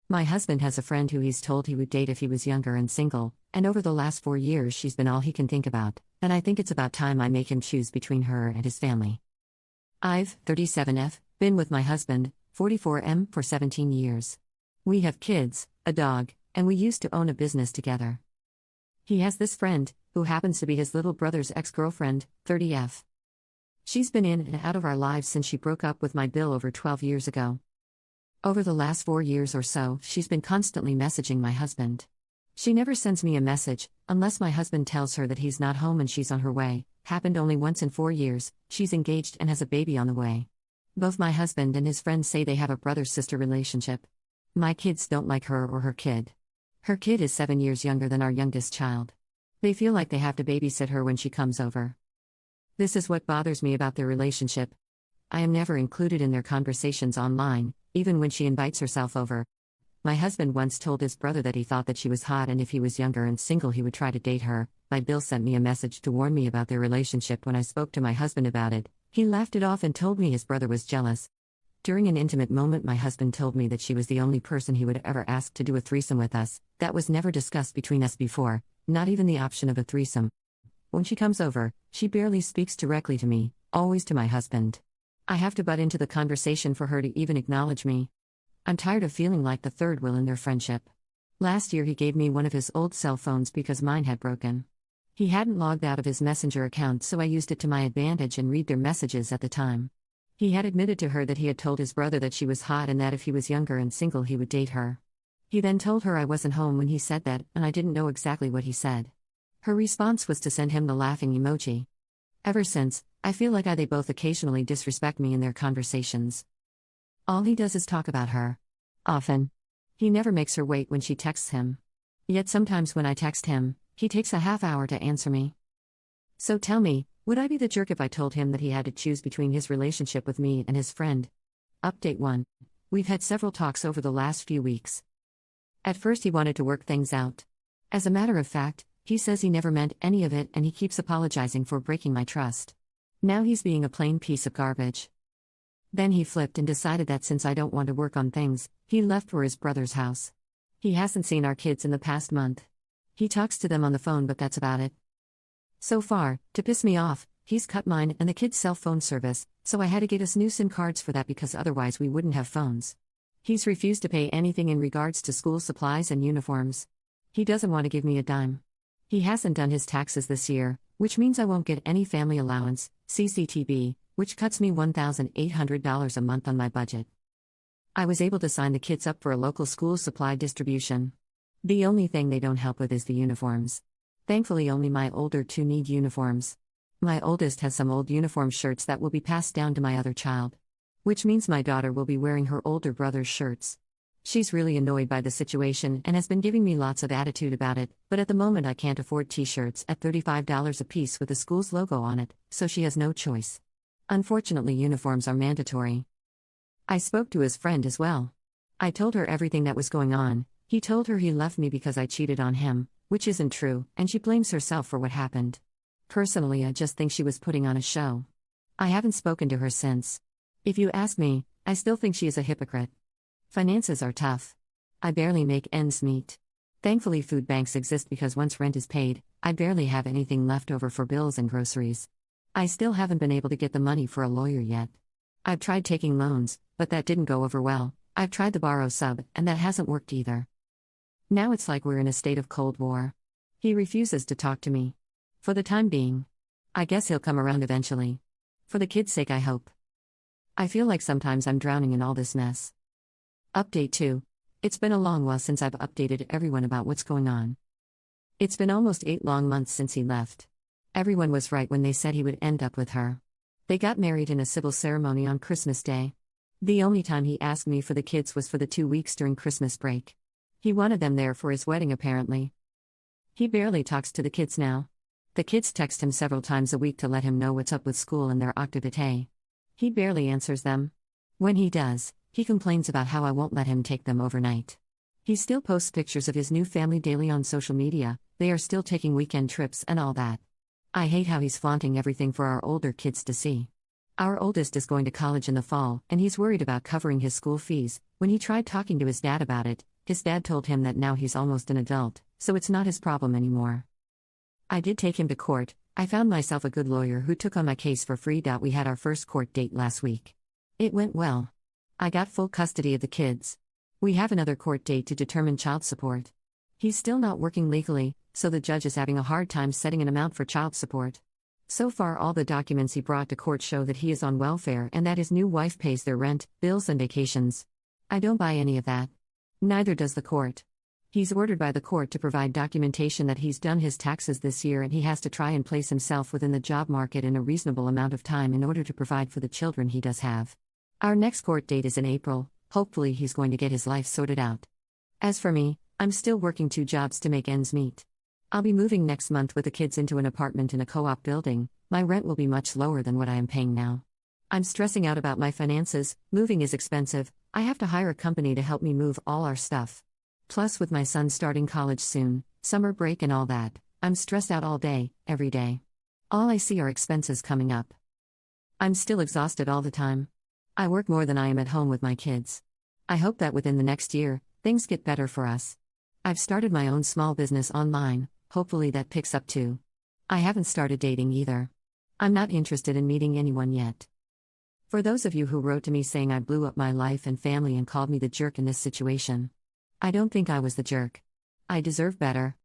My husband has a friend who he's told he would date if he was younger and single, and over the last 4 years she's been all he can think about, and I think it's about time I make him choose between her and his family. I've, 37F, been with my husband, 44M, for 17 years. We have kids, a dog, and we used to own a business together. He has this friend, who happens to be his little brother's ex-girlfriend, 30F. She's been in and out of our lives since she broke up with my Bill over 12 years ago. Over the last 4 years or so, she's been constantly messaging my husband. She never sends me a message, unless my husband tells her that he's not home and she's on her way. Happened only once in 4 years. She's engaged and has a baby on the way. Both my husband and his friends say they have a brother-sister relationship. My kids don't like her or her kid. Her kid is 7 years younger than our youngest child. They feel like they have to babysit her when she comes over. This is what bothers me about their relationship. I am never included in their conversations online, even when she invites herself over. My husband once told his brother that he thought that she was hot and if he was younger and single he would try to date her. My Bill sent me a message to warn me about their relationship when I spoke to my husband about it. He laughed it off and told me his brother was jealous. During an intimate moment my husband told me that she was the only person he would ever ask to do a threesome with us. That was never discussed between us before, not even the option of a threesome. When she comes over, she barely speaks directly to me, always to my husband. I have to butt into the conversation for her to even acknowledge me. I'm tired of feeling like the third wheel in their friendship. Last year he gave me one of his old cell phones because mine had broken. He hadn't logged out of his Messenger account, so I used it to my advantage and read their messages at the time. He had admitted to her that he had told his brother that she was hot and that if he was younger and single he would date her. He then told her I wasn't home when he said that, and I didn't know exactly what he said. Her response was to send him the laughing emoji. Ever since, I feel like they both occasionally disrespect me in their conversations. All he does is talk about her. Often. He never makes her wait when she texts him. Yet sometimes when I text him, he takes a half hour to answer me. So tell me, would I be the jerk if I told him that he had to choose between his relationship with me and his friend? Update 1. We've had several talks over the last few weeks. At first he wanted to work things out. As a matter of fact, he says he never meant any of it and he keeps apologizing for breaking my trust. Now he's being a plain piece of garbage. Then he flipped and decided that since I don't want to work on things, he left for his brother's house. He hasn't seen our kids in the past month. He talks to them on the phone, but that's about it. So far, to piss me off, he's cut mine and the kids' cell phone service, so I had to get us new SIM cards for that because otherwise we wouldn't have phones. He's refused to pay anything in regards to school supplies and uniforms. He doesn't want to give me a dime. He hasn't done his taxes this year, which means I won't get any family allowance, CCTB, which cuts me $1,800 a month on my budget. I was able to sign the kids up for a local school supply distribution. The only thing they don't help with is the uniforms. Thankfully only my older two need uniforms. My oldest has some old uniform shirts that will be passed down to my other child. Which means my daughter will be wearing her older brother's shirts. She's really annoyed by the situation and has been giving me lots of attitude about it, but at the moment I can't afford t-shirts at $35 a piece with the school's logo on it, so she has no choice. Unfortunately, uniforms are mandatory. I spoke to his friend as well. I told her everything that was going on. He told her he left me because I cheated on him, which isn't true, and she blames herself for what happened. Personally, I just think she was putting on a show. I haven't spoken to her since. If you ask me, I still think she is a hypocrite. Finances are tough. I barely make ends meet. Thankfully, food banks exist because once rent is paid, I barely have anything left over for bills and groceries. I still haven't been able to get the money for a lawyer yet. I've tried taking loans, but that didn't go over well. I've tried the borrow sub, and that hasn't worked either. Now it's like we're in a state of Cold War. He refuses to talk to me. For the time being. I guess he'll come around eventually. For the kids' sake, I hope. I feel like sometimes I'm drowning in all this mess. Update 2. It's been a long while since I've updated everyone about what's going on. It's been almost 8 long months since he left. Everyone was right when they said he would end up with her. They got married in a civil ceremony on Christmas Day. The only time he asked me for the kids was for the 2 weeks during Christmas break. He wanted them there for his wedding apparently. He barely talks to the kids now. The kids text him several times a week to let him know what's up with school and their activité. He barely answers them. When he does, he complains about how I won't let him take them overnight. He still posts pictures of his new family daily on social media. They are still taking weekend trips and all that. I hate how he's flaunting everything for our older kids to see. Our oldest is going to college in the fall, and he's worried about covering his school fees. When he tried talking to his dad about it, His dad told him that now he's almost an adult, so it's not his problem anymore. I did take him to court. I found myself a good lawyer who took on my case for free. We had our first court date last week. It went well. I got full custody of the kids. We have another court date to determine child support. He's still not working legally, so the judge is having a hard time setting an amount for child support. So far, all the documents he brought to court show that he is on welfare and that his new wife pays their rent, bills, and vacations. I don't buy any of that. Neither does the court. He's ordered by the court to provide documentation that he's done his taxes this year and he has to try and place himself within the job market in a reasonable amount of time in order to provide for the children he does have. Our next court date is in April. Hopefully he's going to get his life sorted out. As for me, I'm still working 2 jobs to make ends meet. I'll be moving next month with the kids into an apartment in a co-op building. My rent will be much lower than what I am paying now. I'm stressing out about my finances. Moving is expensive. I have to hire a company to help me move all our stuff. Plus, with my son starting college soon, summer break and all that, I'm stressed out all day, every day. All I see are expenses coming up. I'm still exhausted all the time. I work more than I am at home with my kids. I hope that within the next year, things get better for us. I've started my own small business online, hopefully that picks up too. I haven't started dating either. I'm not interested in meeting anyone yet. For those of you who wrote to me saying I blew up my life and family and called me the jerk in this situation, I don't think I was the jerk. I deserve better.